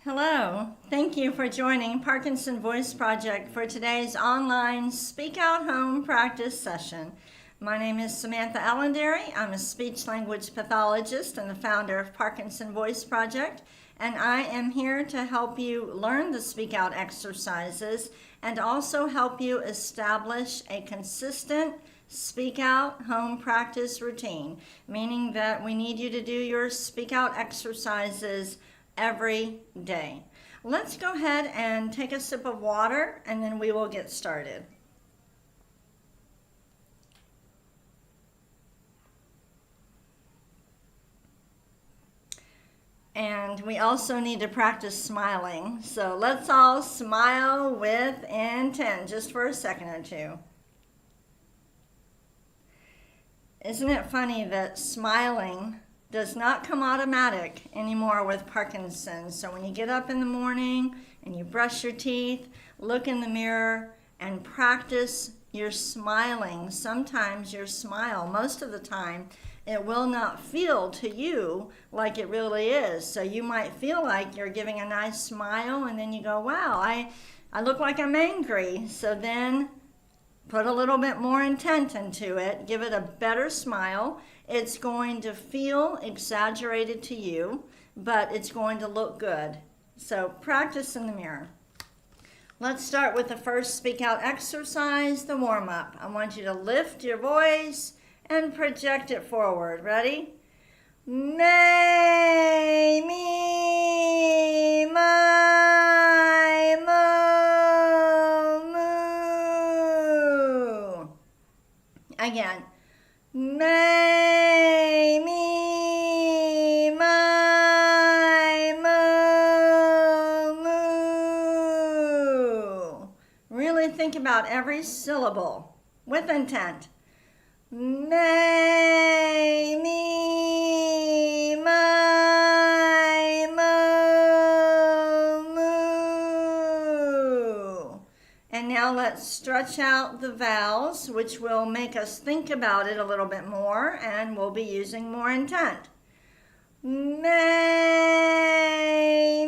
Hello, thank you for joining Parkinson Voice Project for today's online Speak Out Home practice session. My name is Samantha Allenderry. I'm a speech language pathologist and the founder of Parkinson Voice Project, and I am here to help you learn the Speak Out exercises and also help you establish a consistent Speak Out home practice routine, meaning that we need you to do your Speak Out exercises every day. Let's go ahead and take a sip of water and then we will get started. And we also need to practice smiling. So let's all smile with intent just for a second or two. Isn't it funny that smiling does not come automatic anymore with Parkinson's? So when you get up in the morning and you brush your teeth, look in the mirror and practice your smiling. Sometimes your smile, most of the time, it will not feel to you like it really is. So you might feel like you're giving a nice smile and then you go, wow, I look like I'm angry. So then put a little bit more intent into it. Give it a better smile. It's going to feel exaggerated to you, but it's going to look good. So practice in the mirror. Let's start with the first Speak Out exercise, the warm-up. I want you to lift your voice and project it forward. Ready? May, me, my, mo, moo. Again. May, me, my, mo, moo. Really think about every syllable with intent. May, me, my, mo, moo. And now let's stretch out the vowels, which will make us think about it a little bit more, and we'll be using more intent. May,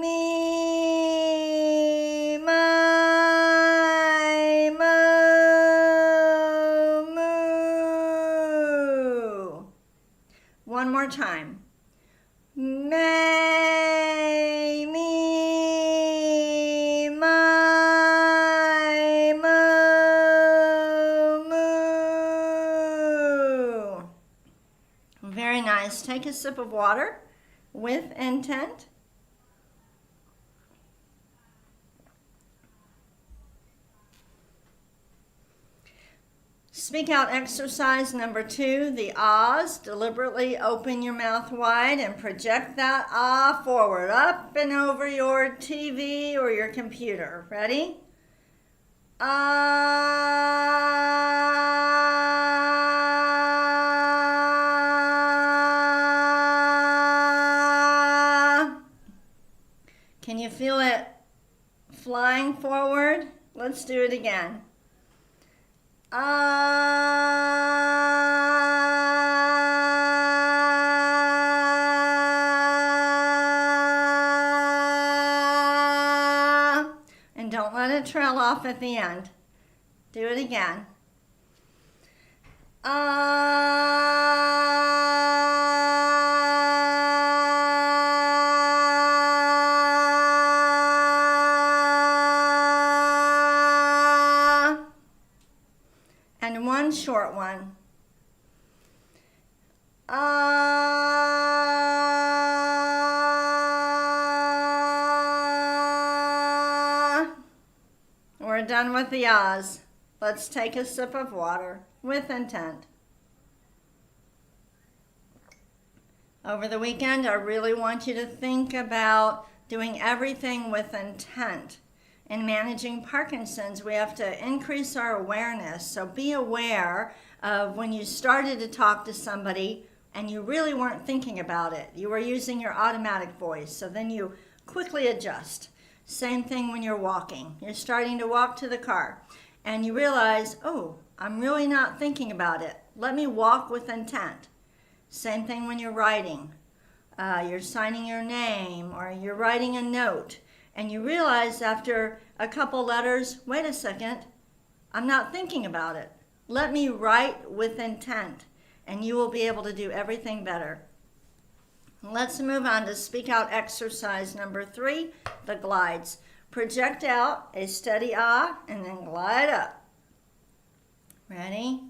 me, my, mo, moo. One more time. May, me, my, mo, moo. Very nice. Take a sip of water with intent. Speak Out exercise number 2, the ahs. Deliberately open your mouth wide and project that ah forward, up and over your TV or your computer. Ready? Ah. Can you feel it flying forward? Let's do it again. And don't let it trail off at the end. Do it again. And one short one. We're done with the ahs. Let's take a sip of water with intent. Over the weekend, I really want you to think about doing everything with intent. In managing Parkinson's, we have to increase our awareness. So be aware of when you started to talk to somebody and you really weren't thinking about it. You were using your automatic voice. So then you quickly adjust. Same thing when you're walking. You're starting to walk to the car and you realize, oh, I'm really not thinking about it. Let me walk with intent. Same thing when you're writing. you're signing your name or you're writing a note, and you realize after a couple letters, wait a second, I'm not thinking about it. Let me write with intent, and you will be able to do everything better. Let's move on to speak out exercise number 3, the glides. Project out a steady ah and then glide up. Ready?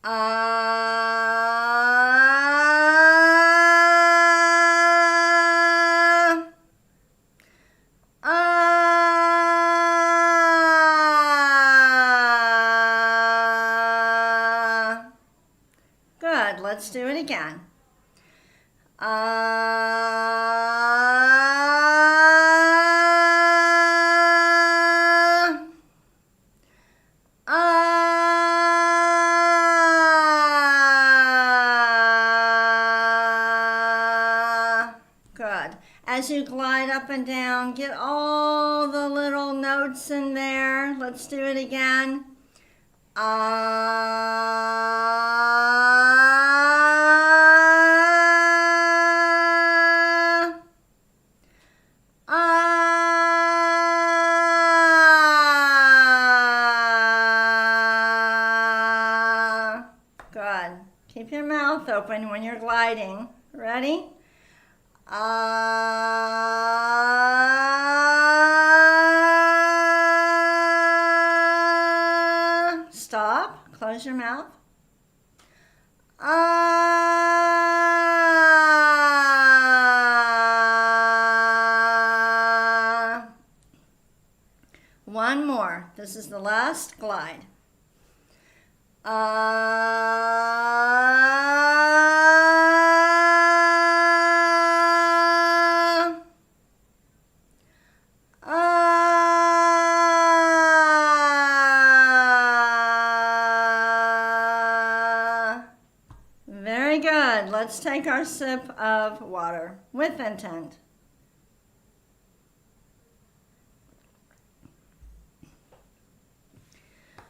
Ah. Ah. Good. Let's do it again. Good. As you glide up and down, get all the little notes in there. Let's do it again. Good. Keep your mouth open when you're gliding. Ready? Stop. Close your mouth. One more. This is the last glide. Very good. Let's take our sip of water with intent.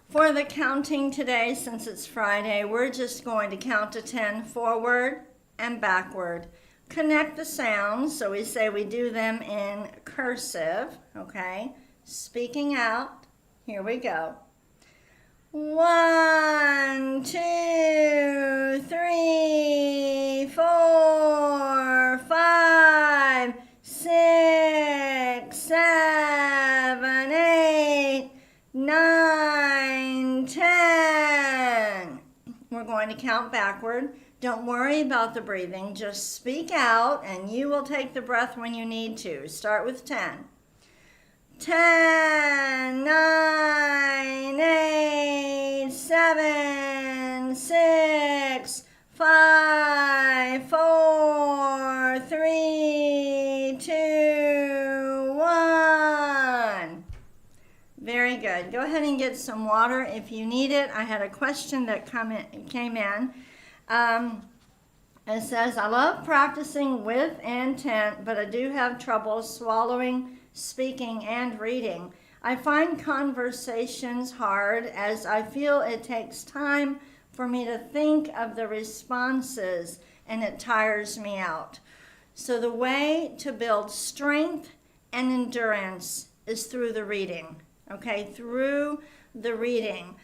For the counting today, since it's Friday, we're just going to count to 10 forward and backward. Connect the sounds, so we say we do them in cursive, okay? Speaking out, here we go. 1, 2, 3, 4, 5, 6, 7, 8, 9, 10. We're going to count backward. Don't worry about the breathing. Just speak out and you will take the breath when you need to. Start with 10. 10, 9, 8, 7, 6, 5, 4, 3, 2, 1. Very good. Go ahead and get some water if you need it. I had a question that came in. It says, I love practicing with intent, but I do have trouble swallowing, speaking, and reading. I find conversations hard as I feel it takes time for me to think of the responses and it tires me out. So the way to build strength and endurance is through the reading, okay? Through the reading,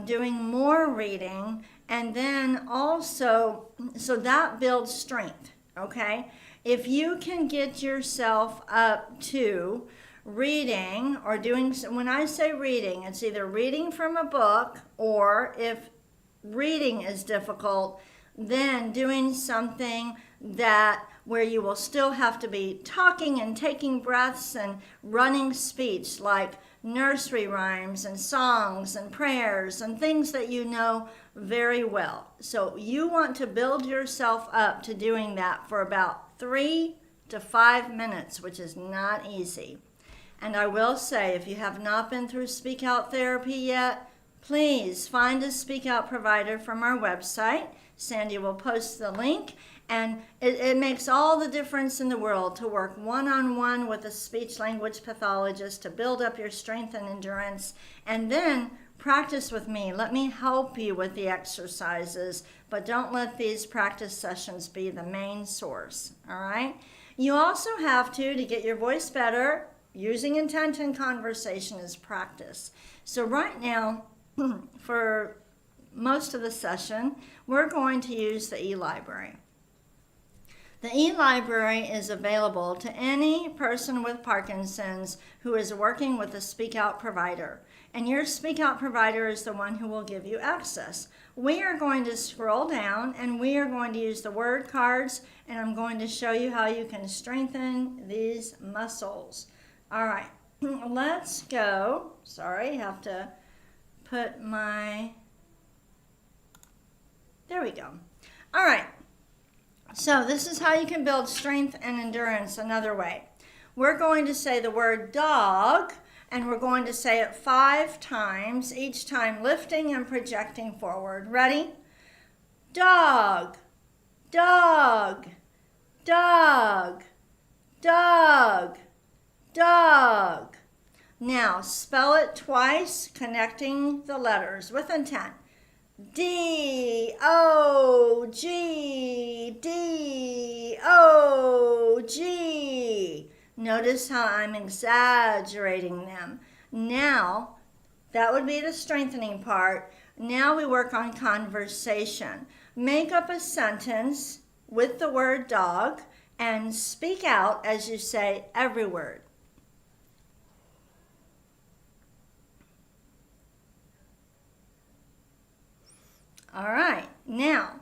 doing more reading, and then also, so that builds strength, okay? If you can get yourself up to reading or doing, when I say reading, it's either reading from a book, or if reading is difficult, then doing something that where you will still have to be talking and taking breaths and running speech, like nursery rhymes and songs and prayers and things that you know very well. So you want to build yourself up to doing that for about 3 to 5 minutes, which is not easy. And I will say, if you have not been through Speak Out therapy yet, please find a Speak Out provider from our website. Sandy will post the link, and it makes all the difference in the world to work one-on-one with a speech-language pathologist to build up your strength and endurance, and then practice with me. Let me help you with the exercises, but don't let these practice sessions be the main source, all right? You also have to get your voice better, using intent in conversation as practice. So right now, for most of the session, we're going to use the e-library. The e-library is available to any person with Parkinson's who is working with a Speak Out provider. And your Speak Out provider is the one who will give you access. We are going to scroll down and we are going to use the word cards, and I'm going to show you how you can strengthen these muscles. All right, let's go. Sorry, I have to put there we go. All right, so this is how you can build strength and endurance another way. We're going to say the word dog, and we're going to say it 5 times, each time lifting and projecting forward. Ready? Dog, dog, dog, dog, dog. Now spell it twice, connecting the letters with intent. D-O-G, D-O-G. Notice how I'm exaggerating them. Now, that would be the strengthening part. Now we work on conversation. Make up a sentence with the word dog and speak out as you say every word. All right, now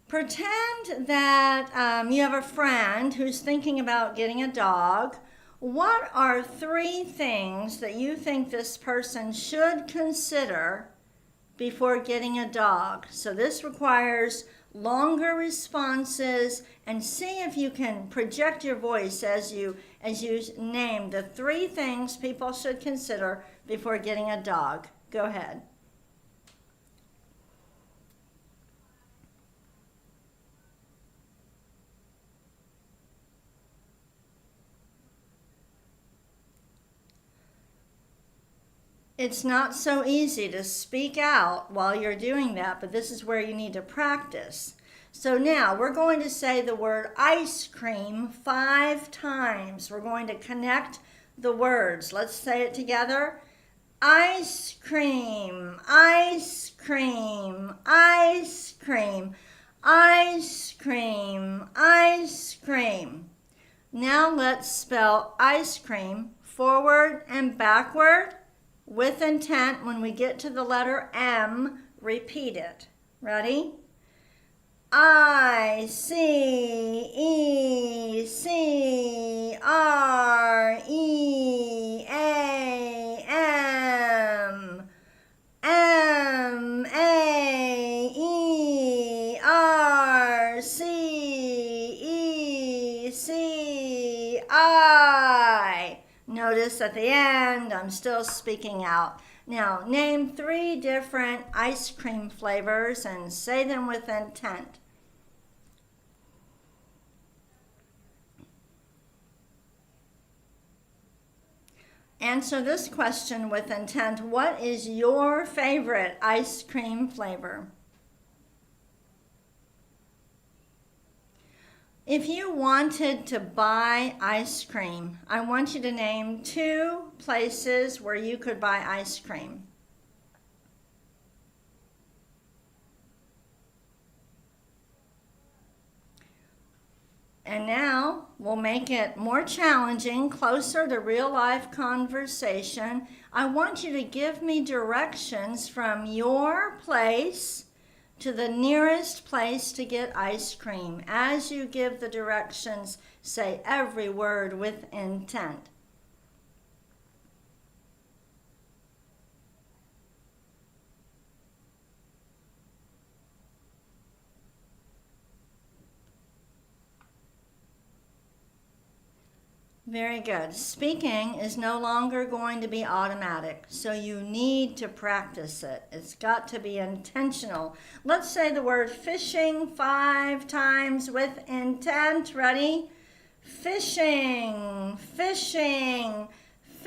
pretend that you have a friend who's thinking about getting a dog. What are 3 things that you think this person should consider before getting a dog? So this requires longer responses, and see if you can project your voice as you name the 3 things people should consider before getting a dog. Go ahead. It's not so easy to speak out while you're doing that, but this is where you need to practice. So now we're going to say the word ice cream 5 times. We're going to connect the words. Let's say it together. Ice cream, ice cream, ice cream, ice cream, ice cream. Now let's spell ice cream forward and backward. With intent, when we get to the letter M, repeat it. Ready? I-C-E-C-R-E-A-M M-A-E-R-C-E-C-I. Notice at the end, I'm still speaking out. Now, name 3 different ice cream flavors and say them with intent. Answer this question with intent. What is your favorite ice cream flavor? If you wanted to buy ice cream, I want you to name 2 places where you could buy ice cream. And now we'll make it more challenging, closer to real life conversation. I want you to give me directions from your place to the nearest place to get ice cream. As you give the directions, say every word with intent. Very good. Speaking is no longer going to be automatic, so you need to practice it. It's got to be intentional. Let's say the word fishing 5 times with intent. Ready? Fishing, fishing,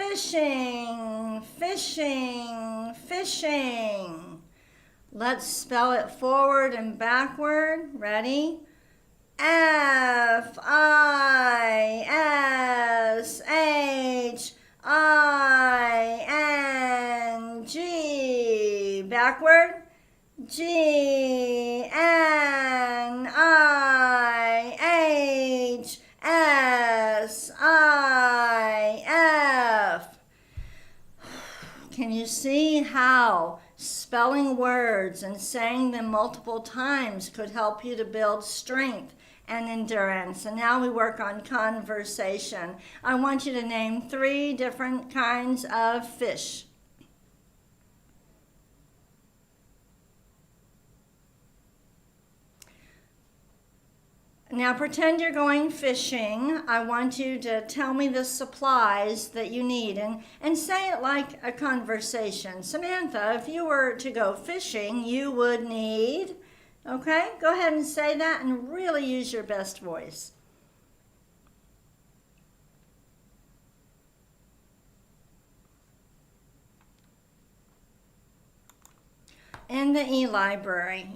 fishing, fishing, fishing. Let's spell it forward and backward. Ready? Fishing. Backward. GNIHSIF. Can you see how spelling words and saying them multiple times could help you to build strength and endurance? And now we work on conversation. I want you to name 3 different kinds of fish. Now pretend you're going fishing. I want you to tell me the supplies that you need and say it like a conversation. Samantha, if you were to go fishing, you would need, okay? Go ahead and say that and really use your best voice. In the e-library,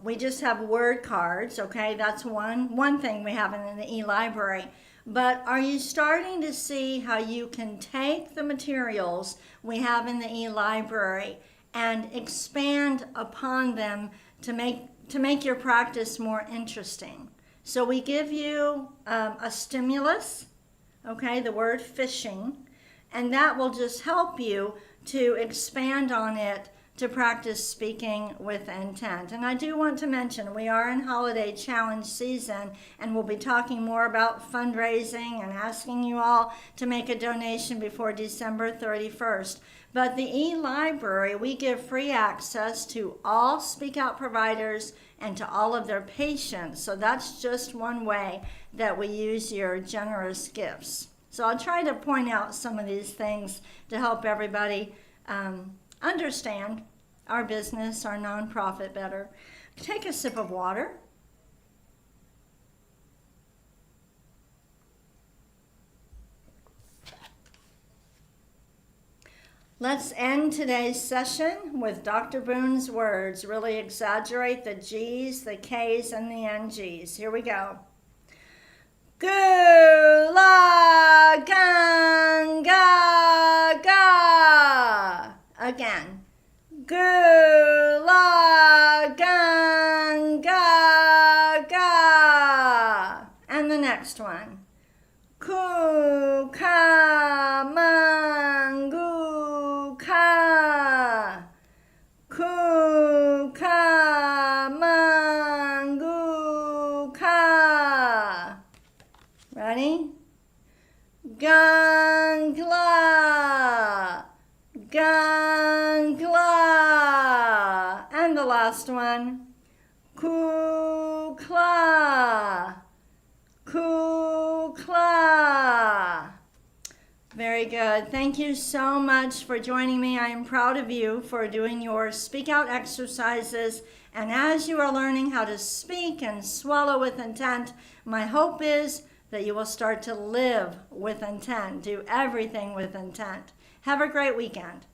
we just have word cards, okay? That's one thing we have in the e-library. But are you starting to see how you can take the materials we have in the e-library and expand upon them to make your practice more interesting? So we give you a stimulus, okay, the word fishing, and that will just help you to expand on it to practice speaking with intent. And I do want to mention we are in holiday challenge season, and we'll be talking more about fundraising and asking you all to make a donation before December 31st. But the e-library, we give free access to all Speak Out providers and to all of their patients. So that's just one way that we use your generous gifts. So I'll try to point out some of these things to help everybody understand our business, our nonprofit better. Take a sip of water. Let's end today's session with Dr. Boone's words. Really exaggerate the G's, the K's, and the NG's. Here we go. Gula ganga ga. Again. Gula ganga ga. And the next one. Kuka mangu ka. Kuka mangu ka. Ready? Gangla. Gangla. And the last one. Kukla. Kukla. Very good. Thank you so much for joining me. I am proud of you for doing your Speak Out exercises. And as you are learning how to speak and swallow with intent, my hope is that you will start to live with intent, do everything with intent. Have a great weekend.